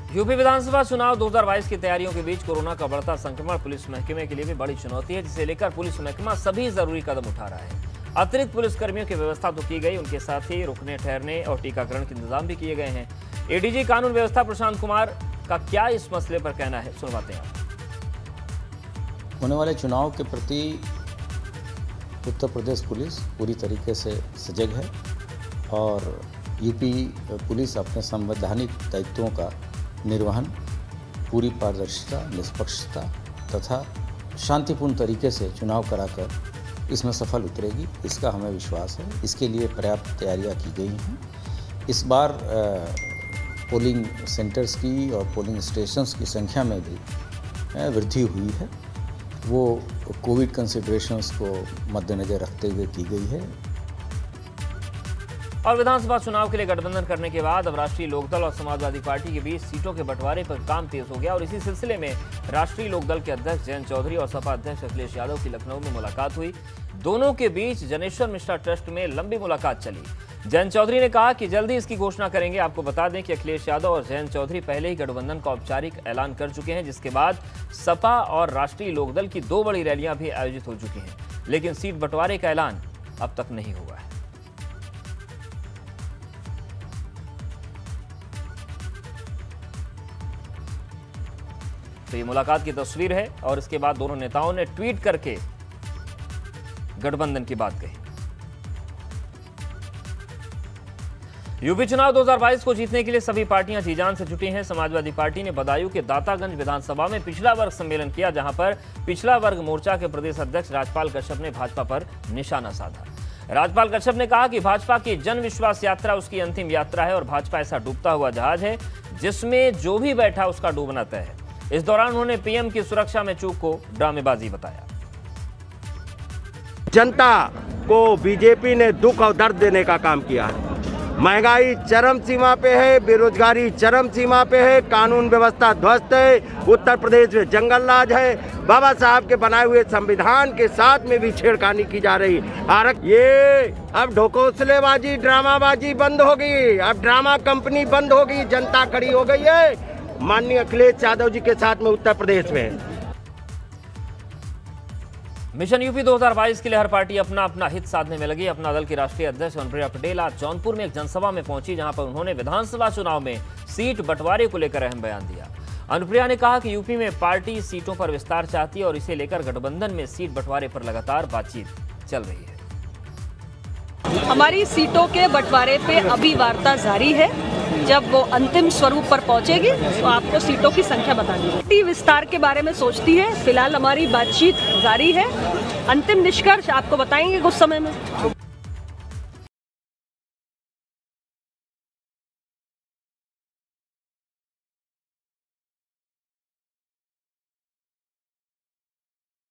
UP विधानसभा चुनाव 2022 की तैयारियों के बीच कोरोना का बढ़ता संक्रमण पुलिस महकमे के लिए भी बड़ी चुनौती है, जिसे लेकर पुलिस महकमा सभी जरूरी कदम उठा रहा है। अतिरिक्त पुलिस कर्मियों की व्यवस्था तो की गई, उनके साथ ही रुकने ठहरने और टीकाकरण के इंतजाम भी किए गए हैं। एडीजी कानून व्यवस्था प्रशांत कुमार का क्या इस मसले पर कहना है, सुनवाते हैं। होने वाले चुनाव के प्रति उत्तर प्रदेश पुलिस पूरी तरीके से सजग है और यूपी पुलिस अपने संवैधानिक दायित्वों का निर्वहन पूरी पारदर्शिता, निष्पक्षता तथा शांतिपूर्ण तरीके से चुनाव कराकर इसमें सफल उतरेगी, इसका हमें विश्वास है। इसके लिए पर्याप्त तैयारियां की गई हैं। इस बार पोलिंग सेंटर्स की और पोलिंग स्टेशंस की संख्या में भी वृद्धि हुई है। वो कोविड कंसिडरेशंस को मद्देनजर रखते हुए की गई है। और विधानसभा चुनाव के लिए गठबंधन करने के बाद अब राष्ट्रीय लोकदल और समाजवादी पार्टी के बीच सीटों के बंटवारे पर काम तेज हो गया और इसी सिलसिले में राष्ट्रीय लोकदल के अध्यक्ष जयंत चौधरी और सपा अध्यक्ष अखिलेश यादव की लखनऊ में मुलाकात हुई। दोनों के बीच जनेश्वर मिश्रा ट्रस्ट में लंबी मुलाकात चली। जयंत चौधरी ने कहा कि जल्दी इसकी घोषणा करेंगे। आपको बता दें कि अखिलेश यादव और जयंत चौधरी पहले ही गठबंधन का औपचारिक ऐलान कर चुके हैं, जिसके बाद सपा और राष्ट्रीय लोकदल की 2 बड़ी रैलियां भी आयोजित हो चुकी हैं, लेकिन सीट बंटवारे का ऐलान अब तक नहीं हुआ है। तो ये मुलाकात की तस्वीर है और इसके बाद दोनों नेताओं ने ट्वीट करके गठबंधन की बात कही। यूपी चुनाव 2022 को जीतने के लिए सभी पार्टियां जी जान से जुटी हैं। समाजवादी पार्टी ने बदायूं के दातागंज विधानसभा में पिछड़ा वर्ग सम्मेलन किया, जहां पर पिछड़ा वर्ग मोर्चा के प्रदेश अध्यक्ष राजपाल कश्यप ने भाजपा पर निशाना साधा। राजपाल कश्यप ने कहा कि भाजपा की जन विश्वास यात्रा उसकी अंतिम यात्रा है और भाजपा ऐसा डूबता हुआ जहाज है जिसमें जो भी बैठा उसका डूबना तय है। इस दौरान उन्होंने पीएम की सुरक्षा में चूक को ड्रामेबाजी बताया। जनता को बीजेपी ने दुख और दर्द देने का काम किया है। महंगाई चरम सीमा पे है, बेरोजगारी चरम सीमा पे है, कानून व्यवस्था ध्वस्त है, उत्तर प्रदेश में जंगल राज है, बाबा साहब के बनाए हुए संविधान के साथ में भी छेड़खानी की जा रही। ये अब ढोकौसलेबाजी, ड्रामाबाजी बंद हो गई, अब ड्रामा कंपनी बंद हो गई, जनता खड़ी हो गई है माननीय अखिलेश यादव जी के साथ में उत्तर प्रदेश में। मिशन यूपी 2022 के लिए हर पार्टी अपना अपना हित साधने में लगी। अपना दल की राष्ट्रीय अध्यक्ष अनुप्रिया पटेल आज जौनपुर में एक जनसभा में पहुंची, जहां पर उन्होंने विधानसभा चुनाव में सीट बंटवारे को लेकर अहम बयान दिया। अनुप्रिया ने कहा कि यूपी में पार्टी सीटों पर विस्तार चाहती है और इसे लेकर गठबंधन में सीट बंटवारे पर लगातार बातचीत चल रही है। हमारी सीटों के बंटवारे पे अभी वार्ता जारी है। जब वो अंतिम स्वरूप पर पहुंचेगी तो आपको सीटों की संख्या बतानी है। पार्टी विस्तार के बारे में सोचती है, फिलहाल हमारी बातचीत जारी है। अंतिम निष्कर्ष आपको बताएंगे कुछ समय में।